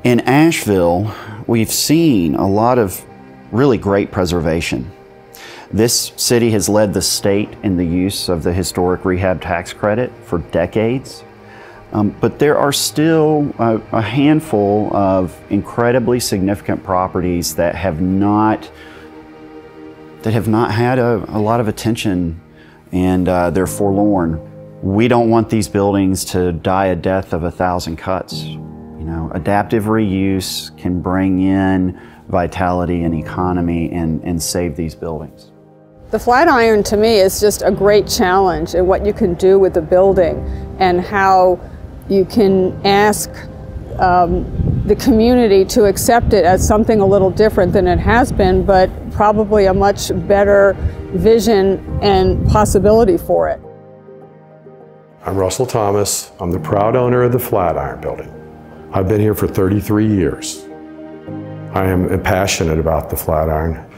In Asheville, we've seen a lot of really great preservation. This city has led the state in the use of the historic rehab tax credit for decades. But there are still a handful of incredibly significant properties that have not had a lot of attention, and they're forlorn. We don't want these buildings to die a death of 1,000 cuts. You know, adaptive reuse can bring in vitality and economy and save these buildings. The Flatiron to me is just a great challenge in what you can do with the building and how you can ask the community to accept it as something a little different than it has been, but probably a much better vision and possibility for it. I'm Russell Thomas. I'm the proud owner of the Flatiron building. I've been here for 33 years. I am passionate about the Flatiron,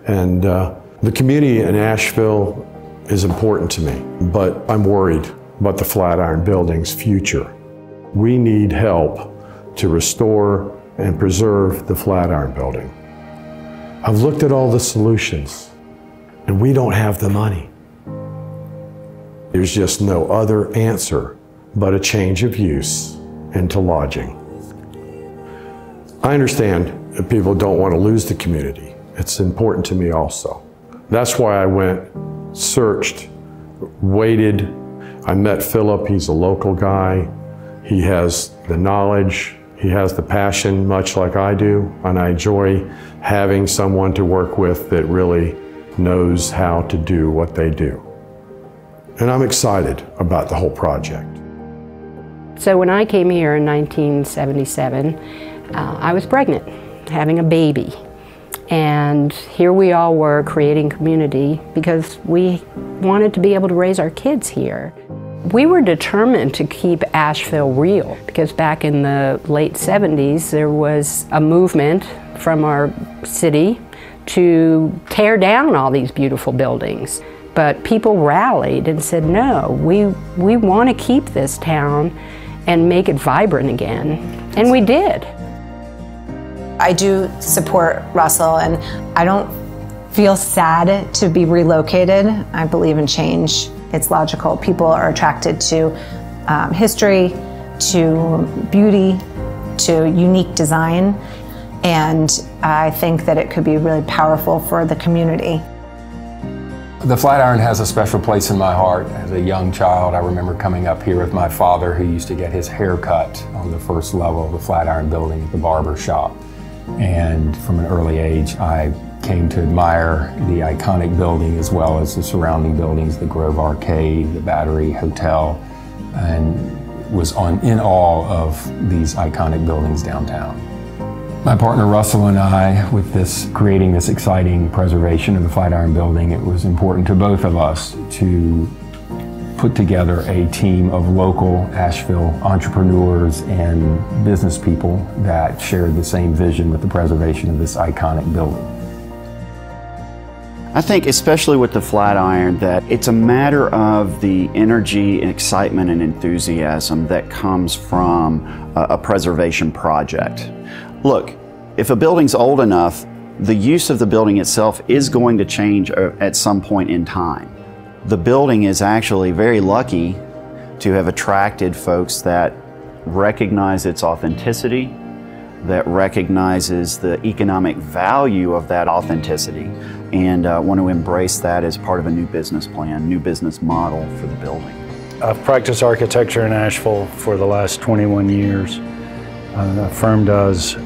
and the community in Asheville is important to me, but I'm worried about the Flatiron building's future. We need help to restore and preserve the Flatiron building. I've looked at all the solutions, and we don't have the money. There's just no other answer but a change of use into lodging. I understand that people don't want to lose the community. It's important to me also. That's why I went, searched, waited. I met Philip, he's a local guy. He has the knowledge, he has the passion, much like I do, and I enjoy having someone to work with that really knows how to do what they do. And I'm excited about the whole project. So when I came here in 1977, I was pregnant, having a baby. And here we all were creating community because we wanted to be able to raise our kids here. We were determined to keep Asheville real because back in the late 70s there was a movement from our city to tear down all these beautiful buildings. But people rallied and said, no, we want to keep this town and make it vibrant again. And we did. I do support Russell, and I don't feel sad to be relocated. I believe in change. It's logical. People are attracted to history, to beauty, to unique design, and I think that it could be really powerful for the community. The Flatiron has a special place in my heart. As a young child, I remember coming up here with my father, who used to get his hair cut on the first level of the Flatiron building at the barber shop. And from an early age, I came to admire the iconic building as well as the surrounding buildings, the Grove Arcade, the Battery Hotel, and was in awe of these iconic buildings downtown. My partner Russell and I, with creating this exciting preservation of the Flatiron building, it was important to both of us to put together a team of local Asheville entrepreneurs and business people that shared the same vision with the preservation of this iconic building. I think, especially with the Flatiron, that it's a matter of the energy and excitement and enthusiasm that comes from a preservation project. Look, if a building's old enough, the use of the building itself is going to change at some point in time. The building is actually very lucky to have attracted folks that recognize its authenticity, that recognizes the economic value of that authenticity, and want to embrace that as part of a new business plan, new business model for the building. I've practiced architecture in Asheville for the last 21 years. The firm does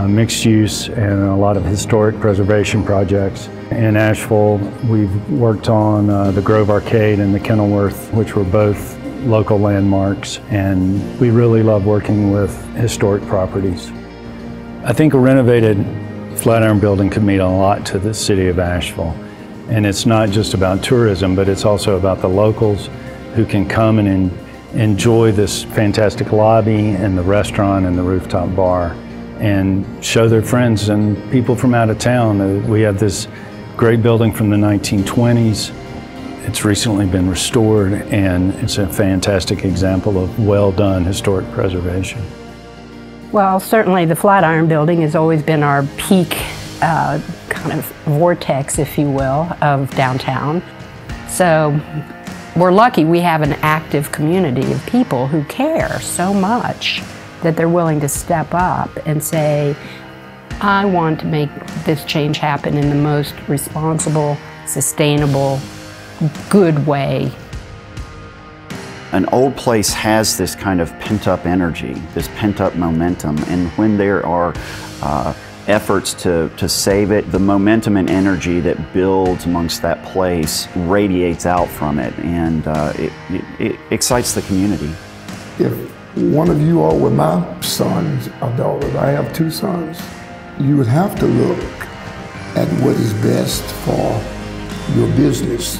mixed use and a lot of historic preservation projects. In Asheville, we've worked on the Grove Arcade and the Kenilworth, which were both local landmarks, and we really love working with historic properties. I think a renovated Flatiron building could mean a lot to the city of Asheville. And it's not just about tourism, but it's also about the locals who can come and enjoy this fantastic lobby and the restaurant and the rooftop bar and show their friends and people from out of town. We have this great building from the 1920s. It's recently been restored, and it's a fantastic example of well-done historic preservation. Well, certainly the Flatiron Building has always been our peak kind of vortex, if you will, of downtown. So we're lucky we have an active community of people who care so much that they're willing to step up and say, I want to make this change happen in the most responsible, sustainable, good way. An old place has this kind of pent-up energy, this pent-up momentum, and when there are efforts to save it, the momentum and energy that builds amongst that place radiates out from it, and it excites the community. If one of you all were my sons or daughters, I have 2 sons, you would have to look at what is best for your business.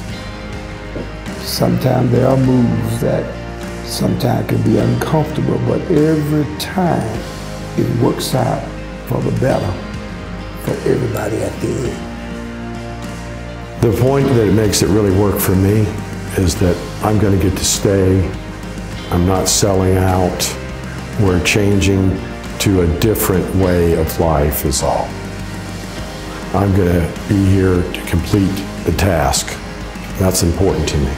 Sometimes there are moves that sometimes can be uncomfortable, but every time it works out for the better for everybody at the end. The point that it makes it really work for me is that I'm going to get to stay. I'm not selling out. We're changing to a different way of life is all. I'm going to be here to complete the task. That's important to me.